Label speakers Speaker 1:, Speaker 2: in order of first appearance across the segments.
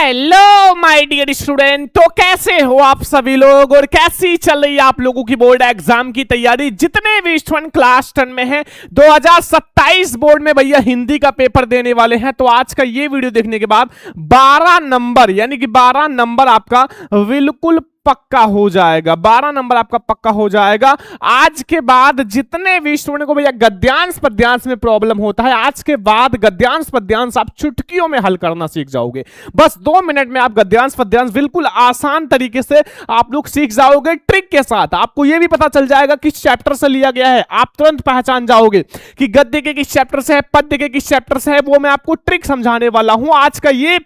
Speaker 1: Hello my dear student, तो कैसे हो आप सभी लोग और कैसी चल रही है आप लोगों की बोर्ड एग्जाम की तैयारी। जितने भी स्टूडेंट क्लास 10 में हैं 2027 बोर्ड में भैया हिंदी का पेपर देने वाले हैं। तो आज का ये वीडियो देखने के बाद 12 नंबर यानी कि 12 नंबर आपका बिल्कुल पक्का हो जाएगा। 12 नंबर आपका पक्का हो जाएगा। आज के बाद जितने भी स्टूडेंट को भैया गद्यांश पद्यांश में प्रॉब्लम होता है, आज के बाद गद्यांश पद्यांश आप चुटकियों में हल करना सीख जाओगे। बस 2 मिनट में आप गद्यांश पद्यांश बिल्कुल आसान तरीके से आप लोग सीख जाओगे। ट्रिक के साथ आपको यह भी पता चल जाएगा किस चैप्टर से लिया गया है। आप तुरंत पहचान जाओगे कि गद्य के किस चैप्टर से है, पद्य के किस चैप्टर से है। वो मैं आपको ट्रिक समझाने वाला हूं। आज का ये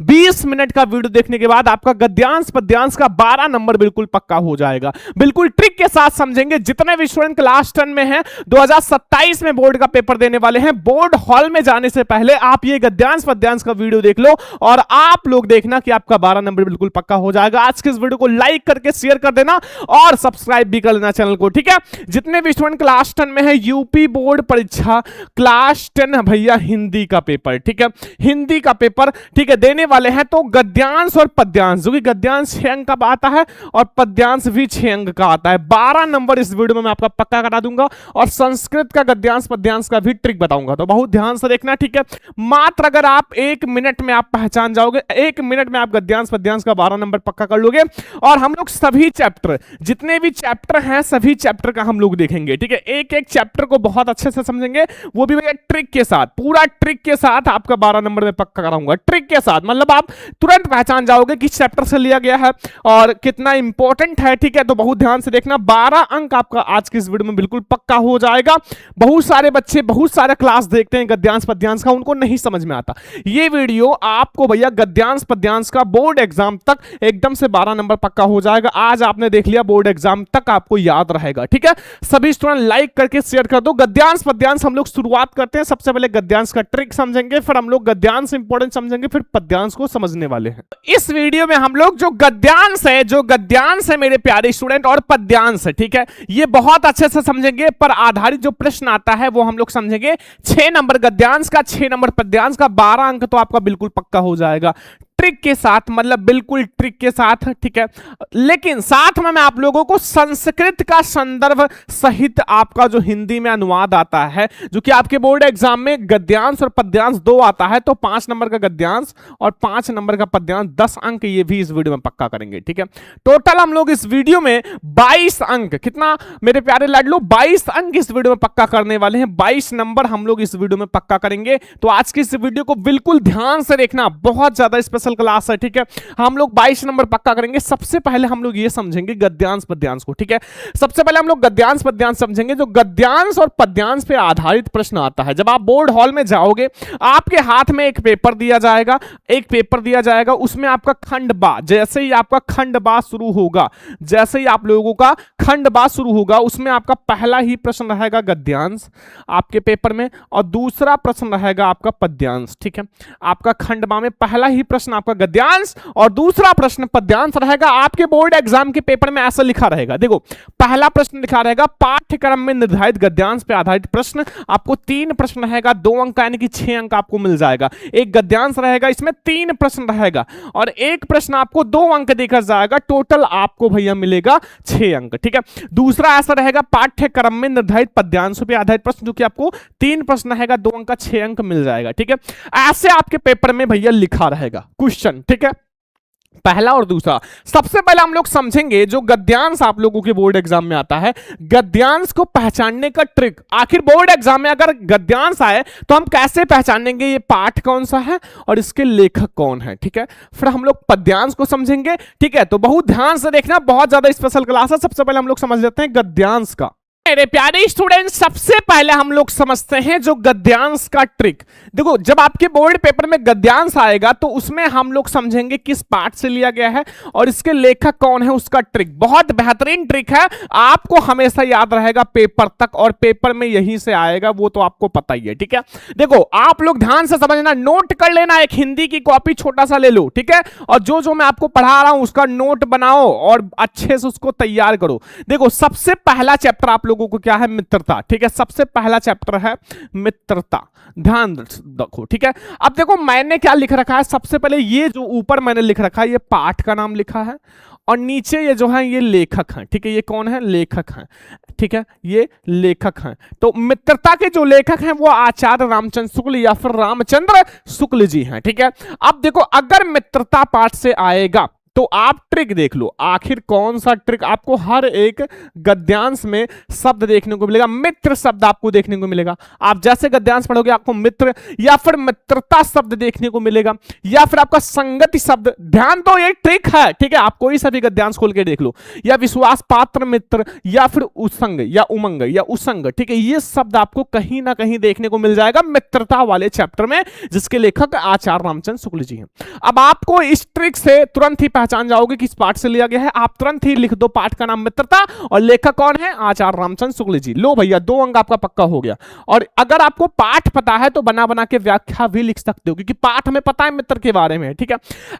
Speaker 1: 20 मिनट का वीडियो देखने के बाद आपका गद्यांश पद्यांश का 12 नंबर बिल्कुल पक्का हो जाएगा। बिल्कुल ट्रिक के साथ समझेंगे। जितने भी स्टूडेंट क्लास 10 में हैं 2027 में बोर्ड का पेपर देने वाले हैं, बोर्ड हॉल में जाने से पहले आप ये गद्यांश पद्यांश का वीडियो देख लो और आप लोग देखना कि आपका 12 नंबर बिल्कुल पक्का हो जाएगा। आज के इस वीडियो को लाइक करके शेयर कर देना और सब्सक्राइब भी कर लेना चैनल को, ठीक है। जितने भी स्टूडेंट क्लास 10 में है, यूपी बोर्ड परीक्षा क्लास 10 भैया हिंदी का पेपर, ठीक है, हिंदी का पेपर, ठीक है, देने वाले हैं। तो गद्यांश और पद्यांश, जो कि गद्यांश 6 अंक का आता है और पद्यांश भी 6 अंक का आता है। 12 नंबर इस वीडियो में मैं आपका पक्का करा दूंगा और संस्कृत का गद्यांश पद्यांश का भी ट्रिक बताऊंगा। तो बहुत ध्यान से देखना, ठीक है। मात्र अगर आप 1 मिनट में आप पहचान जाओगे, 1 मिनट में आप गद्यांश पद्यांश का 12 नंबर पक्का कर लोगे। और हम लोग सभी चैप्टर, जितने भी चैप्टर हैं सभी चैप्टर का हम लोग देखेंगे, ठीक है। एक एक चैप्टर को बहुत अच्छे से समझेंगे, वो भी भैया ट्रिक के साथ, पूरा ट्रिक के साथ आपका 12 नंबर में पक्का कराऊंगा। ट्रिक के साथ मतलब आप तुरंत पहचान जाओगे किस चैप्टर से लिया गया है और कितना इंपॉर्टेंट है, ठीक है। तो बहुत ध्यान से देखना। 12 अंक आपका आज की इस वीडियो में बिल्कुल पक्का हो जाएगा। बहुत सारे बच्चे बहुत सारे क्लास देखते हैं गद्यांश पद्यांश का, उनको नहीं समझ में आता। ये वीडियो आपको भैया गद्यांश पद्यांश का बोर्ड एग्जाम तक एकदम से 12 नंबर पक्का हो जाएगा। आज आपने देख लिया, बोर्ड एग्जाम तक आपको याद रहेगा, ठीक है। सभी स्टूडेंट लाइक करके शेयर कर दो। गद्यांश पद्यांश हम लोग शुरुआत करते हैं। सबसे पहले गद्यांश का ट्रिक समझेंगे, फिर हम लोग गद्यांश इंपॉर्टेंट समझेंगे, फिर पद्यांश को समझने वाले हैं। इस वीडियो में हम लोग जो गद्यांश है मेरे प्यारे स्टूडेंट और पद्यांश है, ठीक है, ये बहुत अच्छे से समझेंगे। पर आधारित जो प्रश्न आता है वो हम लोग समझेंगे। 6 नंबर गद्यांश का, 6 नंबर पद्यांश का, 12 अंक तो आपका बिल्कुल पक्का हो जाएगा ट्रिक के साथ, मतलब बिल्कुल ट्रिक के साथ, ठीक है। लेकिन साथ में मैं आप लोगों को संस्कृत का संदर्भ सहित आपका जो हिंदी में अनुवाद आता है, जो कि आपके बोर्ड एग्जाम में गद्यांश और पद्यांश 2 आता है, तो 5 नंबर का गद्यांश और 5 नंबर का पद्यांश, 10 अंक ये भी इस वीडियो में पक्का करेंगे, ठीक है। टोटल हम लोग इस वीडियो में 22 अंक, कितना मेरे प्यारे लाडलो, 22 अंक इस वीडियो में पक्का करने वाले हैं। 22 नंबर हम लोग इस वीडियो में पक्का करेंगे। तो आज की इस वीडियो को बिल्कुल ध्यान से देखना, बहुत ज्यादा स्पेशल क्लास है, ठीक है। हम लोग 22 नंबर पक्का करेंगे। सबसे पहले हम लोग ये समझेंगे गद्यांश पद्यांश को, ठीक है। सबसे पहले हम लोग गद्यांश पद्यांश समझेंगे। जो गद्यांश और पद्यांश पे आधारित प्रश्न आता है, जब आप बोर्ड हॉल में जाओगे आपके हाथ में एक पेपर दिया जाएगा, एक पेपर दिया जाएगा, उसमें आपका खंड बा, जैसे ही आपका खंड बा शुरू होगा, जैसे ही आप लोगों का खंड बा शुरू होगा, उसमें आपका पहला ही प्रश्न रहेगा गद्यांश आपके पेपर में और दूसरा प्रश्न रहेगा आपका पद्यांश, ठीक है। आपका खंड बा में पहला ही प्रश्न आपका गद्यांश और दूसरा प्रश्न पद्यांश रहेगा। आपके बोर्ड एग्जाम के पेपर में ऐसा लिखा रहेगा, देखो, पहला प्रश्न लिखा रहेगा पाठ्यक्रम में निर्धारित गद्यांश पे आधारित प्रश्न। आपको 3 प्रश्न रहेगा, 2 अंक यानी कि 6 अंक आपको मिल जाएगा। एक गद्यांश रहेगा, इसमें 3 प्रश्न रहेगा और एक प्रश्न आपको 2 अंक देकर जाएगा। टोटल आपको भैया मिलेगा 6 अंक, ठीक है। दूसरा ऐसा रहेगा पाठ्यक्रम में निर्धारित पद्यांशों पे आधारित प्रश्न, जो कि आपको 3 प्रश्न रहेगा, 2 अंक का 6 अंक मिल जाएगा, ठीक है। ऐसे आपके पेपर में भैया लिखा रहेगा क्वेश्चन, ठीक है, पहला और दूसरा। सबसे पहले हम लोग समझेंगे जो गद्यांश आप लोगों के बोर्ड एग्जाम में आता है, गद्यांश को पहचानने का ट्रिक। आखिर बोर्ड एग्जाम में अगर गद्यांश आए तो हम कैसे पहचानेंगे ये पाठ कौन सा है और इसके लेखक कौन है, ठीक है। फिर हम लोग पद्यांश को समझेंगे, ठीक है। तो बहुत ध्यान से देखना, बहुत ज्यादा स्पेशल क्लास है। सबसे पहले हम लोग समझ लेते हैं गद्यांश का। मेरे प्यारे स्टूडेंट, सबसे पहले हम लोग समझते हैं जो गद्यांश का ट्रिक। देखो, जब आपके बोर्ड पेपर में गद्यांश आएगा तो उसमें हम लोग समझेंगे किस पाठ से लिया गया है और इसके लेखक कौन है, उसका ट्रिक। बहुत बेहतरीन ट्रिक है, आपको हमेशा याद रहेगा पेपर तक और पेपर में यहीं से आएगा, वो तो आपको पता ही है, ठीक है। देखो, आप लोग ध्यान से समझना, नोट कर लेना, एक हिंदी की कॉपी छोटा सा ले लो, ठीक है, और जो जो मैं आपको पढ़ा रहा हूं उसका नोट बनाओ और अच्छे से उसको तैयार करो। देखो, सबसे पहला चैप्टर आप लोग लोगों को क्या है, मित्रता। ठीक है, सबसे पहला चैप्टर है मित्रता, ध्यान रखो। ठीक है, अब देखो मैंने क्या लिख रखा है, सबसे पहले ये जो ऊपर मैंने लिख रखा है ये पाठ का नाम लिखा है, और नीचे ये जो है ये लेखक हैं। ठीक है, ये कौन है, लेखक हैं। ठीक है, ये लेखक हैं। तो मित्रता के जो लेखक हैं वो आचार्य रामचंद्र शुक्ल या फिर रामचंद्र शुक्ल जी हैं। ठीक है, अब देखो अगर मित्रता पाठ से आएगा तो आप ट्रिक देख लो, आखिर कौन सा ट्रिक आपको हर एक गद्यांश में शब्द देखने को मिलेगा, मित्र शब्द आपको देखने को मिलेगा। आप जैसे गद्यांश पढ़ोगे आपको मित्र या फिर मित्रता शब्द देखने को मिलेगा, या फिर आपका संगति शब्द। ध्यान दो, ये ट्रिक है। ठीक है, आप कोई सा भी गद्यांश खोल के देख लो, या विश्वास पात्र मित्र, या फिर उसंग या उमंग या उसंग। ठीक है, ये शब्द आपको कहीं ना कहीं देखने को मिल जाएगा मित्रता वाले चैप्टर में, जिसके लेखक आचार्य रामचंद्र शुक्ल जी हैं। अब आपको इस ट्रिक से तुरंत ही पहचान जाओगे किस पाठ से लिया गया है। आप तुरंत ही लिख दो पाठ का नाम मित्रता और लेखक कौन है, आचार्य रामचंद्र शुक्ल जी। लो भैया, 2 अंक आपका पक्का हो गया। और अगर आपको पाठ पता है तो बना बना के व्याख्या भी लिख सकते हो, क्योंकि पाठ हमें पता है मित्र के बारे में। ठीक है,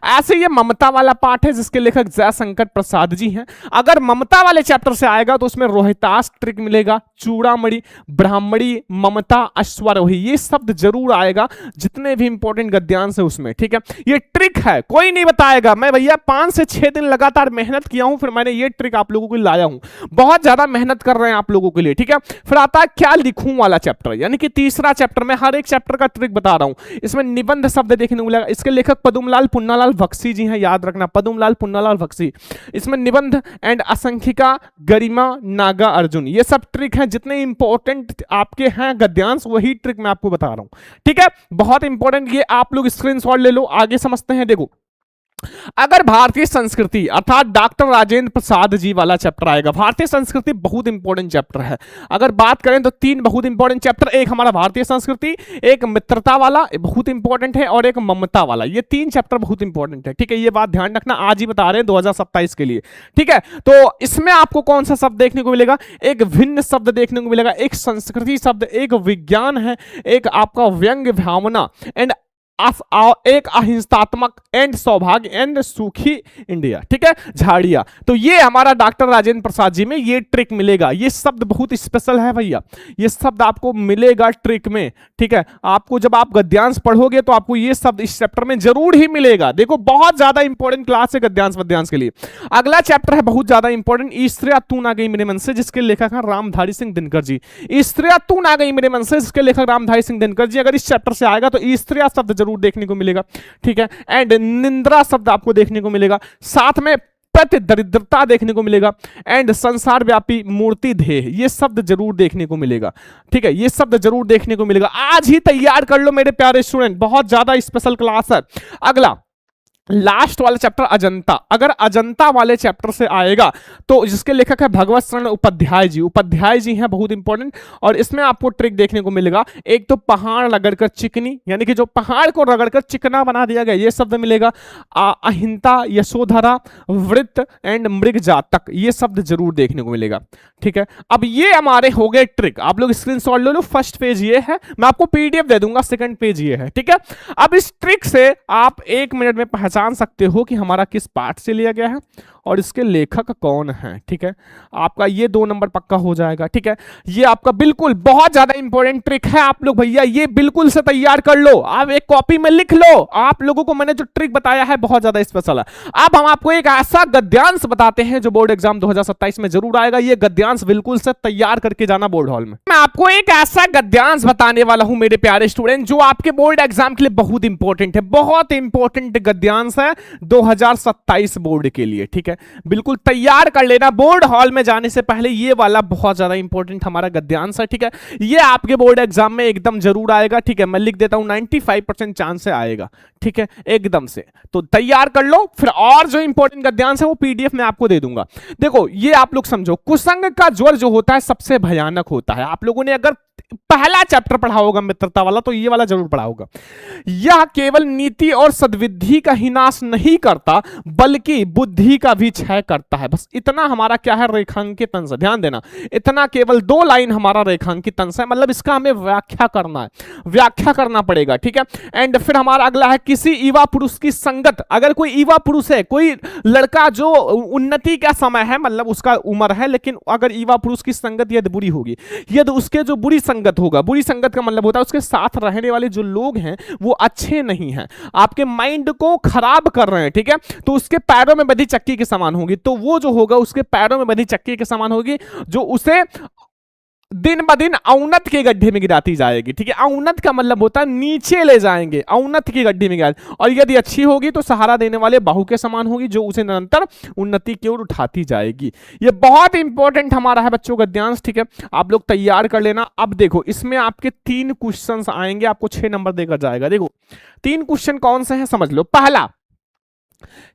Speaker 1: ऐसे ये ममता वाला पाठ है जिसके लेखक जयशंकर प्रसाद जी हैं। अगर ममता वाले चैप्टर से आएगा तो उसमें रोहितास ट्रिक मिलेगा, चूड़ामणि, ब्राह्मणी, ममता, अश्वारोही, ये शब्द जरूर आएगा, जितने भी इंपॉर्टेंट गद्यांश है उसमें। ठीक है, ये ट्रिक है, कोई नहीं बताएगा। मैं भैया 5 से 6 दिन लगातार मेहनत किया हूं, फिर मैंने ये ट्रिक आप लोगों को लाया हूं। बहुत ज्यादा मेहनत कर रहे हैं आप लोगों के लिए। ठीक है, फिर आता है क्या लिखूं वाला चैप्टर, यानी कि तीसरा चैप्टर में हर एक चैप्टर का ट्रिक बता रहा हूं। इसमें निबंध शब्द देखने को मिलेगा, इसके लेखक पद्मलाल पुन्नालाल बख्शी जी हैं, याद रखना, पद्मलाल पुन्नालाल बख्शी। इसमें निबंध एंड असंख्यिका, गरिमा, नागा अर्जुन, ये सब ट्रिक हैं। जितने इंपॉर्टेंट आपके हैं गद्यांश, वही ट्रिक मैं आपको बता रहा हूं। ठीक है, बहुत इंपॉर्टेंट, ये आप लोग स्क्रीनशॉट ले लो, आगे समझते हैं। देखो, अगर भारतीय संस्कृति अर्थात डॉक्टर राजेंद्र प्रसाद जी वाला चैप्टर आएगा, भारतीय संस्कृति बहुत इंपॉर्टेंट चैप्टर है। अगर बात करें तो 3 बहुत इंपॉर्टेंट चैप्टर, एक हमारा भारतीय संस्कृति, एक मित्रता वाला बहुत इंपॉर्टेंट है, और एक ममता वाला। ये 3 चैप्टर बहुत इंपॉर्टेंट है। ठीक है, ये बात ध्यान रखना, आज ही बता रहे हैं 2027 के लिए। ठीक है, तो इसमें आपको कौन सा शब्द देखने को मिलेगा, एक भिन्न शब्द देखने को मिलेगा, एक संस्कृति शब्द, एक विज्ञान है, एक आपका व्यंग्य भावना एंड एक अहिंसात्मक एंड सौभाग्य एंड सुखी इंडिया। ठीक है, झाड़िया। तो ये हमारा डॉक्टर राजेंद्र प्रसाद जी में ये ट्रिक मिलेगा। ये शब्द बहुत स्पेशल है भैया, ये शब्द आपको मिलेगा ट्रिक में। ठीक है, आपको जब आप गद्यांश पढ़ोगे तो आपको ये शब्द इस चैप्टर में जरूर ही मिलेगा। देखो, बहुत ज्यादा इंपॉर्टेंट क्लास है गद्यांश वद्यांश के लिए। अगला चैप्टर है बहुत ज्यादा इंपॉर्टेंट, ईश्वरिया तू ना गई मेरे मन से, जिसके लेखक है रामधारी सिंह दिनकर जी। ईश्वरिया तू ना गई मेरे मन से, जिसके लेखक रामधारी सिंह दिनकर जी। अगर इस चैप्टर से आएगा तो ईश्वरिया शब्द जरूर देखने को मिलेगा। ठीक है, एंड निंद्रा शब्द आपको देखने को मिलेगा, साथ में प्रति दरिद्रता देखने को मिलेगा, एंड संसार व्यापी मूर्ति ध्येय, ये शब्द जरूर देखने को मिलेगा। ठीक है, ये शब्द जरूर देखने को मिलेगा। आज ही तैयार कर लो मेरे प्यारे स्टूडेंट, बहुत ज्यादा स्पेशल क्लास है। अगला लास्ट वाला चैप्टर अजंता, अगर अजंता वाले चैप्टर से आएगा तो जिसके लेखक है भगवत शरण उपाध्याय जी। उपाध्याय जी हैं, बहुत इंपॉर्टेंट, और इसमें आपको ट्रिक देखने को मिलेगा। एक तो पहाड़ रगड़कर चिकनी, यानी कि जो पहाड़ को रगड़कर चिकना बना दिया गया, ये शब्द मिलेगा। अहिंता, यशोधरा, वृत्त एंड मृग जातक, ये शब्द जरूर देखने को मिलेगा। ठीक है, अब ये हमारे हो गए ट्रिक, आप लोग स्क्रीनशॉट ले लो। फर्स्ट पेज ये है, मैं आपको पीडीएफ दे दूंगा, सेकंड पेज ये है। ठीक है, अब इस ट्रिक से आप 1 मिनट में जान सकते हो कि हमारा किस पाठ से लिया गया है और इसके लेखक कौन है। ठीक है, आपका ये 2 नंबर पक्का हो जाएगा। ठीक है, ये आपका बिल्कुल बहुत ज्यादा इंपॉर्टेंट ट्रिक है। आप लोग भैया ये बिल्कुल से तैयार कर लो, आप एक कॉपी में लिख लो। आप लोगों को मैंने जो ट्रिक बताया है बहुत ज्यादा स्पेशल है। अब हम आपको एक ऐसा गद्यांश बताते हैं जो बोर्ड एग्जाम 2027 में जरूर आएगा। ये गद्यांश बिल्कुल से तैयार करके जाना बोर्ड हॉल में। मैं आपको एक ऐसा गद्यांश बताने वाला हूं मेरे प्यारे स्टूडेंट, जो आपके बोर्ड एग्जाम के लिए बहुत इंपॉर्टेंट है, बहुत इंपॉर्टेंट गद्यांश है 2027 बोर्ड के लिए। ठीक है, बिल्कुल तैयार कर लेना, बोर्ड हॉल में जाने से पहले ये वाला बहुत ज्यादा इंपॉर्टेंट हमारा गद्यांश है। ठीक है, ये आपके बोर्ड एग्जाम में एकदम जरूर आएगा। ठीक है, मैं लिख देता हूं 95% चांस से आएगा। ठीक है, एकदम से, तो तैयार कर लो। फिर और जो इंपॉर्टेंट गद्यांश है वो पीडीएफ में आपको दे दूंगा। देखो, ये आप लोग समझो, कुसंग का ज्वर जो होता है सबसे भयानक होता है। आप लोगों ने अगर पहला चैप्टर पढ़ा होगा मित्रता वाला, तो ये वाला जरूर पढ़ा होगा। यह केवल नीति और सद्विधि का ही नाश नहीं करता बल्कि बुद्धि का भी क्षय करता है। बस इतना हमारा क्या है, रेखांकित अंश। ध्यान देना, इतना केवल 2 लाइन हमारा रेखांकित अंश है, मतलब इसका हमें व्याख्या करना है, व्याख्या करना पड़ेगा, ठीक है। एंड फिर हमारा अगला है, किसी युवा पुरुष की संगत, अगर कोई युवा पुरुष है, कोई लड़का जो उन्नति का समय है, मतलब उसका उम्र है, लेकिन अगर युवा पुरुष की संगत यदि बुरी होगी, यदि उसके जो बुरी संगत होगा, बुरी संगत का मतलब होता है उसके साथ रहने वाले जो लोग हैं वो अच्छे नहीं हैं, आपके माइंड को खराब कर रहे हैं, ठीक है, तो उसके पैरों में बंधी चक्की के समान होगी। तो वो जो होगा उसके पैरों में बंधी चक्की के समान होगी, जो उसे दिन ब दिन अवनत के गड्ढे में गिराती जाएगी, ठीक है। अवनत का मतलब होता है नीचे ले जाएंगे, अवनत की गड्ढे में गिरा। और यदि अच्छी होगी तो सहारा देने वाले बाहु के समान होगी, जो उसे निरंतर उन्नति की ओर उठाती जाएगी। ये बहुत इंपॉर्टेंट हमारा है बच्चों गद्यांश, ठीक है, आप लोग तैयार कर लेना। अब देखो इसमें आपके 3 क्वेश्चन आएंगे, आपको 6 नंबर देकर जाएगा। देखो 3 क्वेश्चन कौन से हैं समझ लो। पहला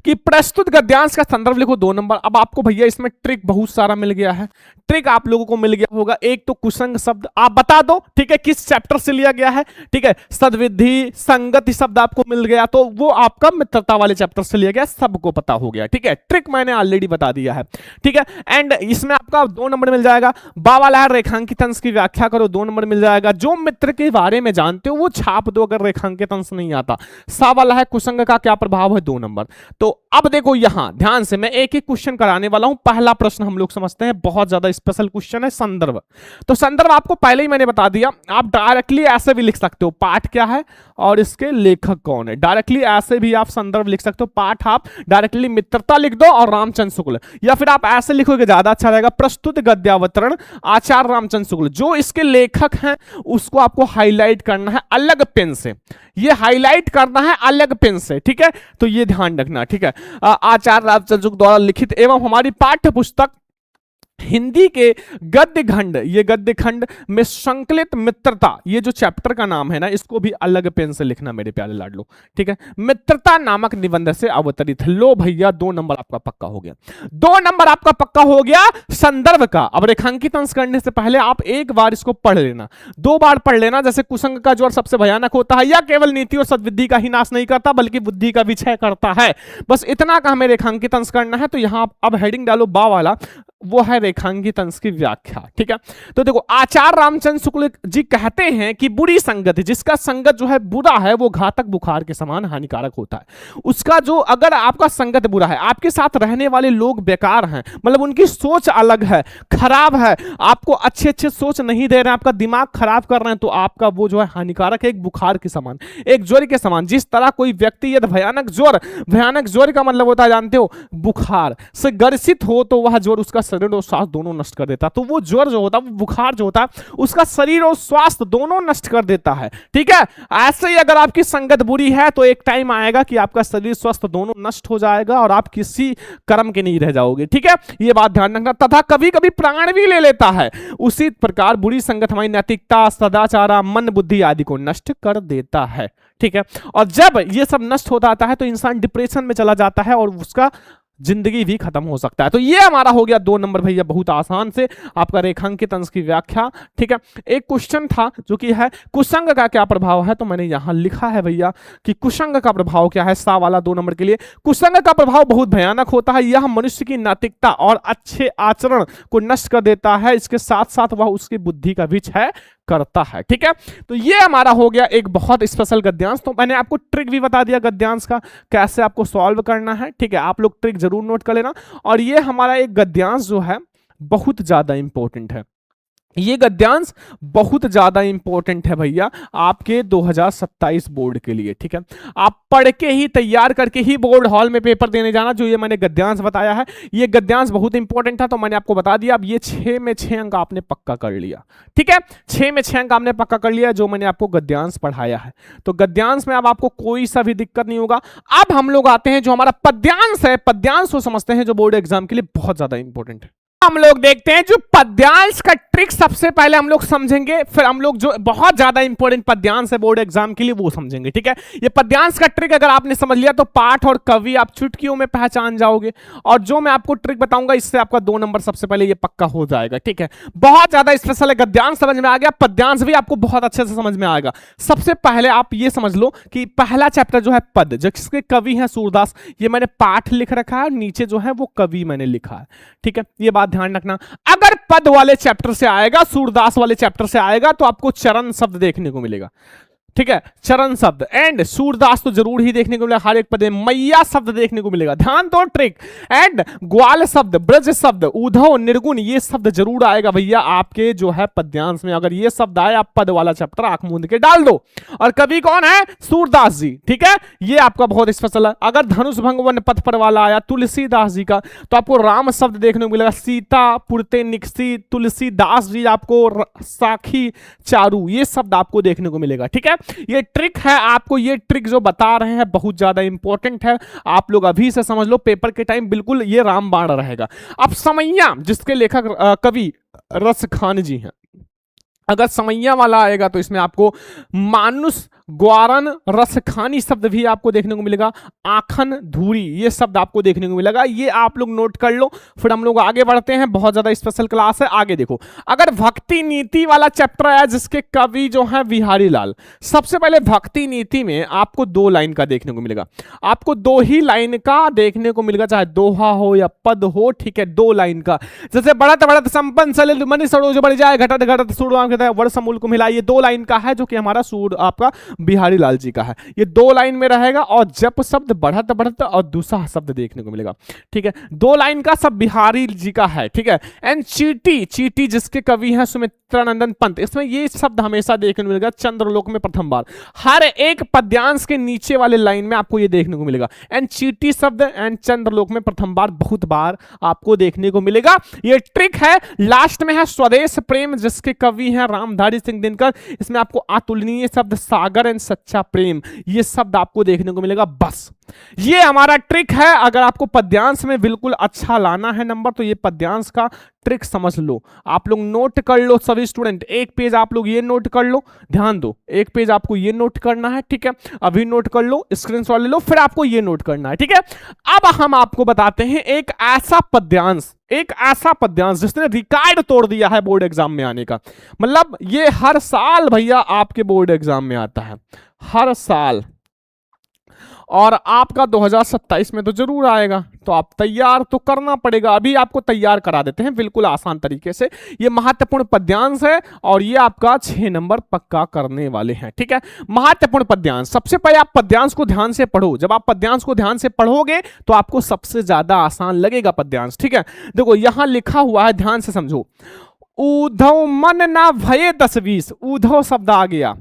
Speaker 1: कि प्रस्तुत गद्यांश का संदर्भ लिखो, 2 नंबर। अब आपको भैया इसमें ट्रिक बहुत सारा मिल गया है, ट्रिक आप लोगों को मिल गया होगा। एक तो कुसंग शब्द आप बता दो, ठीक है, किस चैप्टर से लिया गया है, ठीक है। सद्विधि संगति शब्द आपको मिल गया, तो वो आपका मित्रता वाले चैप्टर से लिया गया, सबको पता हो गया, ठीक है। ट्रिक मैंने ऑलरेडी बता दिया है, ठीक है। एंड इसमें आपका 2 नंबर मिल जाएगा। बा वाला है रेखांकित अंश की व्याख्या करो, 2 नंबर मिल जाएगा। जो मित्र के बारे में जानते हो वो छाप दो अगर रेखांकित अंश नहीं आता। सा वाला है कुसंग का क्या प्रभाव है, 2 नंबर। तो अब देखो यहां ध्यान से मैं एक एक क्वेश्चन कराने वाला हूं। पहला प्रश्न हम लोग समझते हैं, बहुत ज्यादा स्पेशल क्वेश्चन है, संदर्भ। तो संदर्भ आपको पहले ही मैंने बता दिया, आप डायरेक्टली ऐसे भी लिख सकते हो, पाठ क्या है और इसके लेखक कौन है। डायरेक्टली ऐसे भी आप संदर्भ लिख सकते हो, पाठ आप डायरेक्टली मित्रता लिख दो और रामचंद्र शुक्ल, या फिर आप ऐसे लिखोगे ज्यादा अच्छा रहेगा, प्रस्तुत गद्यावतरण आचार्य रामचंद्र शुक्ल। जो इसके लेखक हैं उसको आपको हाईलाइट करना है अलग पेन से, ये हाईलाइट करना है अलग पेन से, ठीक है। तो ये ध्यान रखना, ठीक है। आचार्य रामचंद्र शुक्ल द्वारा लिखित एवं हमारी पाठ्य पुस्तक हिंदी के गद्य खंड, ये गद्य खंड में संकलित मित्रता, ये जो चैप्टर का नाम है ना, इसको भी अलग पेन से लिखना मेरे प्यारे लाडलो, ठीक है। मित्रता नामक निबंध से अवतरित। लो भैया 2 नंबर आपका पक्का हो गया, 2 नंबर आपका पक्का हो गया संदर्भ का। अब रेखांकित अंश करने से पहले आप एक बार इसको पढ़ लेना, 2 बार पढ़ लेना। जैसे कुसंग का ज्वर सबसे भयानक होता है, या केवल नीति और सद्विधि का ही नाश नहीं करता बल्कि बुद्धि का भी क्षय करता है। बस इतना का हमें रेखांकित अंश करना है। तो यहां अब हेडिंग डालो बा वाला, वो है रेखांकित अंश की व्याख्या, ठीक है। तो देखो आचार्य रामचंद्र शुक्ल जी कहते हैं कि बुरी संगत, जिसका संगत जो है बुरा है, वो घातक बुखार के समान हानिकारक होता है। उसका जो अगर आपका संगत बुरा है, आपके साथ रहने वाले लोग बेकार हैं, मतलब उनकी सोच अलग है, खराब है, आपको अच्छे अच्छे सोच नहीं दे रहे हैं, आपका दिमाग खराब कर रहे हैं, तो आपका वो जो है हानिकारक है, एक बुखार के समान, एक ज्वर के समान। जिस तरह कोई व्यक्ति यदि भयानक ज्वर का मतलब होता है जानते हो, बुखार से ग्रसित हो तो वह ज्वर उसका शरीर और स्वास्थ्य दोनों नष्ट कर देता है। तो वो ज्वर जो होता है, वो बुखार जो होता है, उसका शरीर और स्वास्थ्य दोनों नष्ट कर देता है, ठीक है। ऐसे ही अगर आपकी संगत बुरी है तो एक टाइम आएगा कि आपका शरीर स्वास्थ्य दोनों नष्ट हो जाएगा और आप किसी कर्म के नहीं रह जाओगे, ठीक है। ये बात ध्यान रखना। तथा कभी कभी प्राण भी ले लेता है। उसी प्रकार बुरी संगत हमारी नैतिकता, सदाचार, मन, बुद्धि आदि को नष्ट कर देता है, ठीक है। और जब ये सब नष्ट हो जाता है तो इंसान डिप्रेशन में चला जाता है और उसका जिंदगी भी खत्म हो सकता है। तो ये हमारा हो गया 2 नंबर भैया, बहुत आसान से आपका रेखांकित अंश की व्याख्या, ठीक है। एक क्वेश्चन था जो कि है कुसंग का क्या प्रभाव है, तो मैंने यहां लिखा है भैया कि कुसंग का प्रभाव क्या है, सा वाला 2 नंबर के लिए। कुसंग का प्रभाव बहुत भयानक होता है, यह मनुष्य की नैतिकता और अच्छे आचरण को नष्ट कर देता है, इसके साथ साथ वह उसकी बुद्धि का भी क्षय करता है, ठीक है। तो ये हमारा हो गया एक बहुत स्पेशल गद्यांश। तो मैंने आपको ट्रिक भी बता दिया गद्यांश का, कैसे आपको सॉल्व करना है, ठीक है। आप लोग ट्रिक जरूर नोट कर लेना। और ये हमारा एक गद्यांश जो है बहुत ज्यादा इंपॉर्टेंट है, ये गद्यांश बहुत ज्यादा इंपॉर्टेंट है भैया आपके 2027 बोर्ड के लिए, ठीक है। आप पढ़ के ही तैयार करके ही बोर्ड हॉल में पेपर देने जाना। जो ये मैंने गद्यांश बताया है, ये गद्यांश बहुत इंपॉर्टेंट था, तो मैंने आपको बता दिया। अब ये 6 में 6 अंक आपने पक्का कर लिया, ठीक है। 6 में 6 अंक आपने पक्का कर लिया जो मैंने आपको गद्यांश पढ़ाया है। तो गद्यांश में अब आपको कोई सा भी दिक्कत नहीं होगा। अब हम लोग आते हैं जो हमारा पद्यांश है, पद्यांश को समझते हैं जो बोर्ड एग्जाम के लिए बहुत ज्यादा इंपॉर्टेंट है। हम लोग देखते हैं जो पद्यांश का ट्रिक सबसे पहले हम लोग समझेंगे, फिर हम लोग जो बहुत ज्यादा इंपॉर्टेंट पद्यांश है बोर्ड एग्जाम के लिए वो समझेंगे। ठीक है, ये पद्यांश का ट्रिक अगर आपने समझ लिया तो पाठ और कवि आप चुटकियों में पहचान जाओगे, और जो मैं आपको ट्रिक बताऊंगा इससे आपका 2 नंबर सबसे पहले ये पक्का हो जाएगा। ठीक है, बहुत ज्यादा स्पेशल है। गद्यांश समझ में आ गया, पद्यांश भी आपको बहुत अच्छे से समझ में आएगा। सबसे पहले आप ये समझ लो कि पहला चैप्टर जो है पद, जिसके कवि हैं सूरदास, ये मैंने पाठ लिख रखा है, नीचे जो है वो कवि मैंने लिखा है। ठीक है, ये बात ध्यान रखना। अगर पद वाले चैप्टर से आएगा, सूरदास वाले चैप्टर से आएगा, तो आपको चरण शब्द देखने को मिलेगा। ठीक है, चरण शब्द एंड सूरदास तो जरूर ही देखने को मिलेगा, हर एक पद में मैया शब्द देखने को मिलेगा, ध्यान दो ट्रिक। एंड ग्वाल शब्द, ब्रज शब्द, उद्धव, निर्गुण, ये शब्द जरूर आएगा भैया आपके जो है पद्यांश में। अगर ये शब्द आए, आप पद वाला चैप्टर आंख मूंद के डाल दो। और कवि कौन है? सूरदास जी। ठीक है, ये आपका बहुत स्पेशल है। अगर धनुष भंग वन पथ पर वाला आया तुलसीदास जी का, तो आपको राम शब्द देखने को मिलेगा, सीता पुरते निकसी, तुलसीदास जी आपको साखी चारू, ये शब्द आपको देखने को मिलेगा। ठीक है, ये ट्रिक है, आपको ये ट्रिक जो बता रहे हैं बहुत ज्यादा इंपॉर्टेंट है, आप लोग अभी से समझ लो, पेपर के टाइम बिल्कुल ये रामबाण रहेगा। अब समैया, जिसके लेखक कवि रसखान जी हैं, अगर समैया वाला आएगा तो इसमें आपको मानुष, ग्वारन, रसखानी शब्द भी आपको देखने को मिलेगा, आखन, धूरी, ये शब्द आपको देखने को मिलेगा। ये आप लोग नोट कर लो, फिर हम लोग आगे बढ़ते हैं। बहुत ज्यादा स्पेशल क्लास है, आगे देखो। अगर भक्ति नीति वाला चैप्टर है, जिसके कवि जो है बिहारी लाल, सबसे पहले भक्ति नीति में आपको 2 लाइन का देखने को मिलेगा, आपको 2 ही लाइन का देखने को मिलेगा, चाहे दोहा हो या पद हो। ठीक है, 2 लाइन का, जैसे बढ़त बढ़त संपन्न सलिल मनि सरोज बढ़ जाए, घटत घटत सूर्य वर्ष मूल को मिला, ये 2 लाइन का है, जो कि हमारा सूर आपका बिहारी लाल जी का है। ये 2 लाइन में रहेगा, और जप शब्द, बढ़त बढ़त और दूसरा शब्द देखने को मिलेगा। ठीक है, 2 लाइन का सब बिहारी जी का है। ठीक है, एंड चीटी, चीटी जिसके कवि हैं सुमित्रानंदन पंत, इसमें ये शब्द हमेशा देखने को मिलेगा, चंद्रलोक में प्रथम बार। हर एक पद्यांश के नीचे वाले लाइन में आपको ये देखने को मिलेगा, एंड चीटी शब्द एंड चंद्रलोक में प्रथम बार, बहुत बार आपको देखने को मिलेगा। ये ट्रिक है। लास्ट में है स्वदेश प्रेम, जिसके कवि हैं रामधारी सिंह दिनकर, इसमें आपको अतुलनीय शब्द, सागर एंड सच्चा प्रेम, ये शब्द आपको देखने को मिलेगा। बस ये हमारा ट्रिक है। अगर आपको पद्यांश में बिल्कुल अच्छा लाना है नंबर, तो ये पद्यांश का ट्रिक समझ लो, आप लोग नोट कर लो सभी स्टूडेंट। एक पेज आप लोग ये नोट कर लो, ध्यान दो, एक पेज आपको ये नोट करना है। ठीक है, अभी नोट कर लो, स्क्रीनशॉट ले लो, फिर आपको ये नोट करना है। ठीक है, अब हम आपको बताते हैं एक ऐसा पद्यांश जिसने रिकॉर्ड तोड़ दिया है बोर्ड एग्जाम में आने का। मतलब ये हर साल भैया आपके बोर्ड एग्जाम में आता है, हर साल, और आपका 2027 में तो जरूर आएगा, तो आप तैयार तो करना पड़ेगा। अभी आपको तैयार करा देते हैं बिल्कुल आसान तरीके से। ये महत्वपूर्ण पद्यांश है, और ये आपका 6 नंबर पक्का करने वाले हैं। ठीक है, महत्वपूर्ण पद्यांश। सबसे पहले आप पद्यांश को ध्यान से पढ़ो, जब आप पद्यांश को ध्यान से पढ़ोगे तो आपको सबसे ज्यादा आसान लगेगा पद्यांश। ठीक है, देखो यहां लिखा हुआ है, ध्यान से समझो। उद्धव मन ना भये 10-20, उद्धव शब्द आ गया,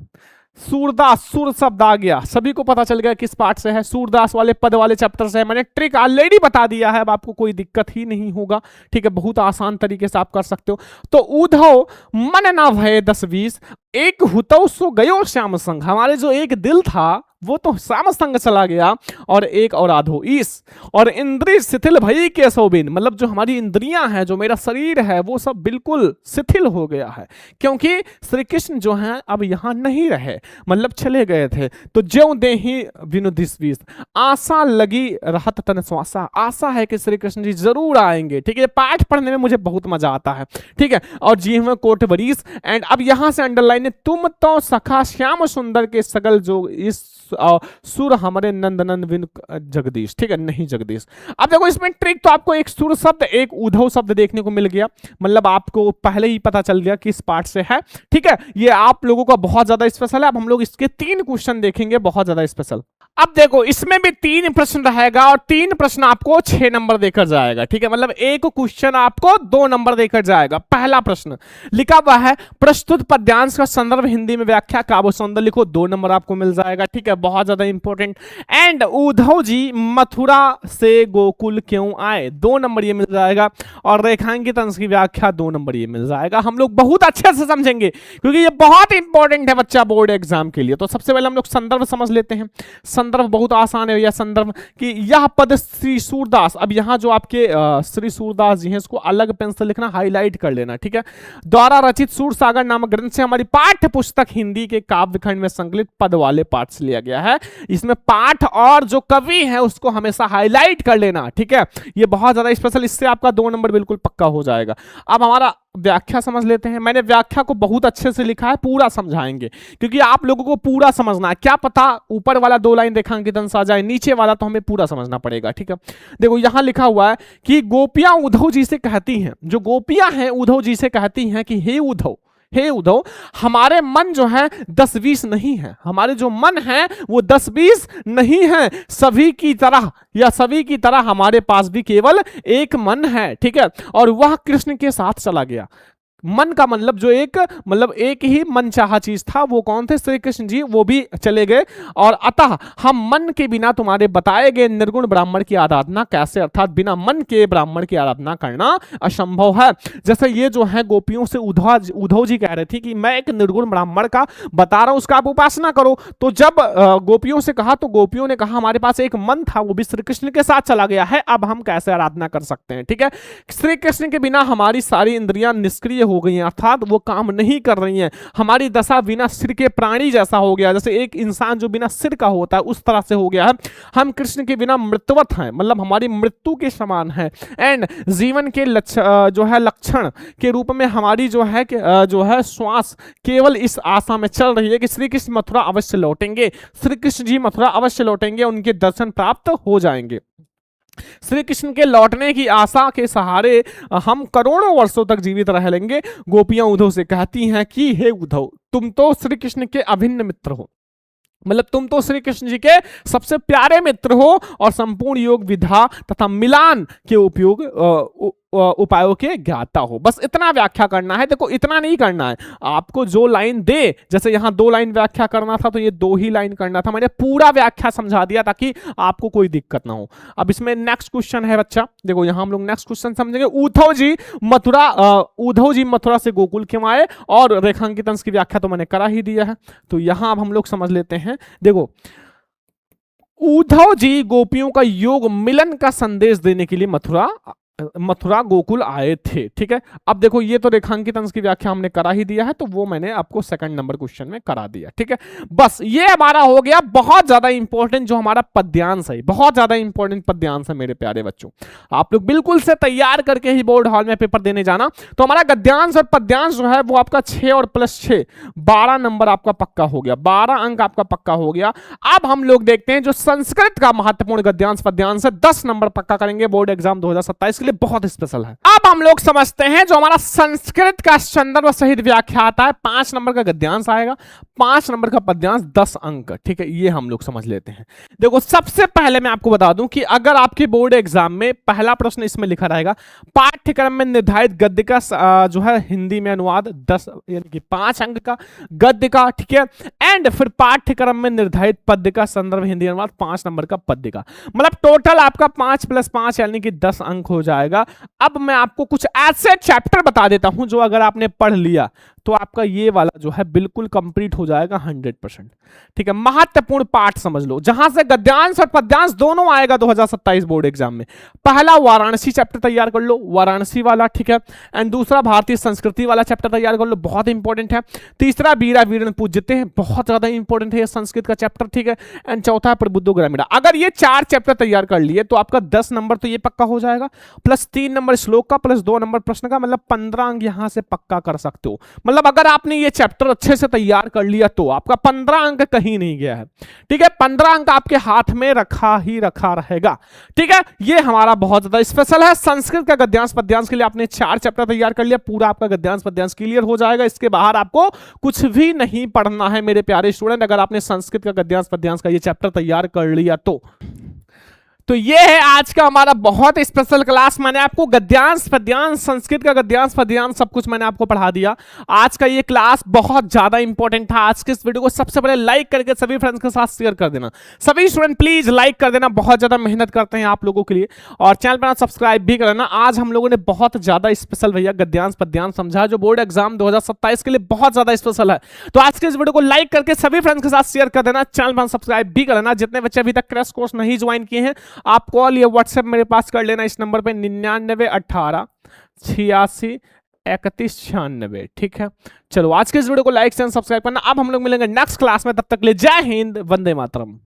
Speaker 1: सूरदास, सुर शब्द आ गया, सभी को पता चल गया किस पार्ट से है, सूरदास वाले पद वाले चैप्टर से है। मैंने ट्रिक ऑलरेडी बता दिया है, अब आपको कोई दिक्कत ही नहीं होगा। ठीक है, बहुत आसान तरीके से आप कर सकते हो। तो उद्धव मन ना भये 10-20, एक हुतौ सो गयो श्याम संग, हमारे जो एक दिल था वो तो श्याम संग चला गया, और एक और आधो ईस, और इंद्रिय शिथिल भई के सोबिन, मतलब जो हमारी इंद्रियां हैं, जो मेरा शरीर है, वो सब बिल्कुल शिथिल हो गया है, क्योंकि श्री कृष्ण जो हैं अब यहां नहीं रहे, मतलब चले गए थे। तो ज्यों देहि विनुदिस बीस, आशा लगी रहत तन श्वासा, आशा है कि श्री कृष्ण जी जरूर आएंगे। ठीक है, पाठ पढ़ने में मुझे बहुत मजा आता है। ठीक है, और जी में कोट बरीस, एंड अब यहां से अंडरलाइन है, तुम तो सखा श्याम सुंदर के सगल जो इस सुर हमारे नंदनंद विन जगदीश। ठीक है, नहीं जगदीश। अब देखो इसमें ट्रिक, तो आपको एक सुर शब्द, एक उद्धव शब्द देखने को मिल गया, मतलब आपको पहले ही पता चल गया किस पार्ट से है। ठीक है, ये आप लोगों का बहुत ज्यादा स्पेशल है। अब हम लोग इसके 3 क्वेश्चन देखेंगे, बहुत ज्यादा स्पेशल। अब देखो इसमें भी 3 प्रश्न रहेगा, और 3 प्रश्न आपको 6 नंबर देकर जाएगा। ठीक है, मतलब एक क्वेश्चन आपको 2 नंबर देकर जाएगा। पहला प्रश्न लिखा हुआ है, प्रस्तुत पद्यांश का संदर्भ हिंदी में व्याख्या काव्य सौंदर्य लिखो, 2 नंबर आपको मिल जाएगा। ठीक है, बहुत ज्यादा इंपॉर्टेंट। एंड उद्धव जी मथुरा से गोकुल क्यों आए, 2 नंबर ये मिल जाएगा। और रेखांकित अंश की व्याख्या 2 नंबर ये मिल जाएगा। हम लोग बहुत अच्छे से समझेंगे, क्योंकि ये बहुत इंपॉर्टेंट है बच्चा बोर्ड एग्जाम के लिए। तो सबसे पहले हम लोग संदर्भ समझ लेते हैं। संदर्भ बहुत आसान है, यह संदर्भ कि यह पद श्री सूरदास, अब यहाँ जो आपके श्री सूरदास जी हैं इसको अलग पेन से लिखना, हाईलाइट कर लेना, ठीक है, द्वारा रचित सूर सागर नामक ग्रंथ से हमारी पाठ्य पुस्तक हिंदी के काव्य खंड में संकलित पद वाले पाठ से लिया गया है। इसमें पाठ और जो कवि है उसको हमेशा हाईलाइट कर लेना, ठीक है, ये बहुत ज्यादा स्पेशल, इससे आपका 2 नंबर बिल्कुल पक्का हो जाएगा। अब हमारा व्याख्या समझ लेते हैं। मैंने व्याख्या को बहुत अच्छे से लिखा है, पूरा समझाएंगे क्योंकि आप लोगों को पूरा समझना है। क्या पता ऊपर वाला 2 लाइन रेखांकित अंश आ जाए, नीचे वाला तो हमें पूरा समझना पड़ेगा, ठीक है। देखो यहां लिखा हुआ है कि गोपियां उद्धव जी से कहती हैं, जो गोपियां हैं उद्धव जी से कहती हैं कि हे उद्धव, हे उद्धव, हमारे मन जो है 10-20 नहीं है, हमारे जो मन है वो 10-20 नहीं है, सभी की तरह या सभी की तरह हमारे पास भी केवल एक मन है, ठीक है, और वह कृष्ण के साथ चला गया। मन का मतलब जो एक ही मन चाहा चीज था, वो कौन थे? श्री कृष्ण जी, वो भी चले गए। और अतः हम मन के बिना तुम्हारे बताए गए निर्गुण ब्राह्मण की आराधना कैसे, अर्थात बिना मन के ब्राह्मण की आराधना करना असंभव है। जैसे ये जो है गोपियों से उद्धव जी कह रहे थे कि मैं एक निर्गुण ब्राह्मण का बता रहा हूं, उसका आप उपासना करो। तो जब गोपियों से कहा तो गोपियों ने कहा हमारे पास एक मन था, वो भी श्री कृष्ण के साथ चला गया है, अब हम कैसे आराधना कर सकते हैं, ठीक है। श्री कृष्ण के बिना हमारी सारी इंद्रियां निष्क्रिय हो गई हैं, अर्थात वो काम नहीं कर रही हैं। हमारी दशा बिना सिर के प्राणी जैसा हो गया, जैसे एक इंसान जो बिना सिर का होता है उस तरह से हो गया है। हम कृष्ण के बिना मृतवत हैं, मतलब हमारी मृत्यु के समान है। एंड जीवन के जो है लक्षण के रूप में हमारी जो है श्वास केवल इस आशा में चल रही है कि श्री कृष्ण मथुरा अवश्य लौटेंगे, श्री कृष्ण जी मथुरा अवश्य लौटेंगे, उनके दर्शन प्राप्त हो जाएंगे। श्री कृष्ण के लौटने की आशा के सहारे हम करोड़ों वर्षों तक जीवित रह लेंगे। गोपियां उद्धव से कहती हैं कि हे उद्धव, तुम तो श्री कृष्ण के अभिन्न मित्र हो, मतलब तुम तो श्री कृष्ण जी के सबसे प्यारे मित्र हो और संपूर्ण योग विधा तथा मिलान के उपायों के ज्ञाता हो। बस इतना व्याख्या करना है। देखो इतना नहीं करना है, आपको जो लाइन दे, जैसे यहां 2 लाइन व्याख्या करना था तो ये 2 ही लाइन करना था। मैंने पूरा व्याख्या समझा दिया ताकि आपको कोई दिक्कत ना हो। अब इसमें नेक्स्ट क्वेश्चन है बच्चा, देखो यहां हम लोग नेक्स्ट क्वेश्चन समझेंगे। उद्धव जी मथुरा से गोकुल क्यों आए, और रेखांकित अंश की व्याख्या तो मैंने करा ही दिया है। तो यहां अब हम लोग समझ लेते हैं। देखो उद्धव जी गोपियों का योग मिलन का संदेश देने के लिए मथुरा गोकुल आए थे, ठीक है। अब देखो ये तो रेखांकित अंश की व्याख्या हमने करा ही दिया है, तो वो मैंने आपको 2nd नंबर क्वेश्चन में करा दिया, ठीक है। बस ये हमारा हो गया बहुत ज्यादा इंपॉर्टेंट जो हमारा पद्यांश है, बहुत ज्यादा इंपॉर्टेंट पद्यांश है मेरे प्यारे बच्चों। आप लोग बिल्कुल से तैयार करके ही बोर्ड हॉल में पेपर देने जाना। तो हमारा गद्यांश और पद्यांश जो है वो आपका 6 और +6 12 नंबर आपका पक्का हो गया, 12 अंक आपका पक्का हो गया। अब हम लोग देखते हैं जो संस्कृत का महत्वपूर्ण गद्यांश पद्यांश है, 10 नंबर पक्का करेंगे बोर्ड एग्जाम 2027 के लिए, बहुत स्पेशल है। अब हम लोग समझते हैं जो हमारा संस्कृत का संदर्भ सहित व्याख्या आता है, 5 नंबर का गद्यांश आएगा, 5 नंबर का पद्यांश, 10 अंक, ठीक है। ये हम लोग समझ लेते हैं। देखो सबसे पहले मैं आपको बता दूं कि अगर आपके बोर्ड एग्जाम में पहला प्रश्न इसमें लिखा रहेगा पाठ्यक्रम में निर्धारित गद्य का जो है हिंदी में अनुवाद 10 यानी कि 5 अंक का गद्य का, ठीक है। एंड फिर पाठ्यक्रम में निर्धारित पद्य का संदर्भ हिंदी अनुवाद 5 नंबर का पद्य का, मतलब टोटल आपका 5 + 5 यानी कि 10 अंक हो जाएगा। अब मैं आपको कुछ ऐसे चैप्टर बता देता हूं जो अगर आपने पढ़ लिया तो आपका ये वाला जो है बिल्कुल कंप्लीट हो जाएगा 100%, ठीक है। महत्वपूर्ण पाठ समझ लो जहां से गद्यांश और पद्यांश दोनों आएगा 2027 बोर्ड एग्जाम में। पहला वाराणसी चैप्टर तैयार कर लो, वाराणसी वाला, ठीक है। एंड दूसरा भारतीय संस्कृति वाला चैप्टर तैयार कर लो, बहुत इंपॉर्टेंट है। तीसरा वीरा वीरन पूज्यते हैं, बहुत ज्यादा इंपॉर्टेंट है संस्कृत का चैप्टर, ठीक है। एंड चौथा प्रबुद्धो ग्रामीणा। अगर ये 4 चैप्टर तैयार कर लिए तो आपका 10 नंबर तो ये पक्का हो जाएगा, +3 नंबर श्लोक का, +2 नंबर प्रश्न का, मतलब 15 अंक यहां से पक्का कर सकते हो। मतलब अगर आपने ये चैप्टर अच्छे से तैयार कर लिया तो आपका 15 अंक कहीं नहीं गया है, ठीक है। 15 अंक आपके हाथ में रखा ही रखा रहेगा, ठीक है। ये हमारा बहुत ज्यादा स्पेशल है। संस्कृत का गद्यांश पद्यांश के लिए आपने 4 चैप्टर तैयार कर लिया, पूरा आपका गद्यांश पद्यांश क्लियर हो जाएगा। इसके बाहर आपको कुछ भी नहीं पढ़ना है मेरे प्यारे स्टूडेंट, अगर आपने संस्कृत का गद्यांश पद्यांश का ये चैप्टर तैयार कर लिया तो तो ये है आज का हमारा बहुत स्पेशल क्लास। मैंने आपको गद्यांश पद्यांश, संस्कृत का गद्यांश पद्यांश सब कुछ मैंने आपको पढ़ा दिया। आज का ये क्लास बहुत ज्यादा इंपॉर्टेंट था। आज के इस वीडियो को सबसे पहले लाइक करके सभी फ्रेंड्स के साथ शेयर कर देना। सभी स्टूडेंट प्लीज लाइक कर देना, बहुत ज्यादा मेहनत करते हैं आप लोगों के लिए। और चैनल पर सब्सक्राइब भी करना। आज हम लोगों ने बहुत ज्यादा स्पेशल भैया गद्यांश पद्यांश समझा, जो बोर्ड एग्जाम 2027 के लिए बहुत ज्यादा स्पेशल है। तो आज के इस वीडियो को लाइक करके सभी फ्रेंड्स के साथ शेयर कर देना, चैनल पर सब्सक्राइब भी करना। जितने बच्चे अभी तक क्रैश कोर्स नहीं ज्वाइन किए हैं, आप कॉल या व्हाट्सएप मेरे पास कर लेना इस नंबर पे 9918863196। ठीक है, चलो आज के इस वीडियो को लाइक एंड सब्सक्राइब करना। अब हम लोग मिलेंगे नेक्स्ट क्लास में, तब तक ले जय हिंद, वंदे मातरम।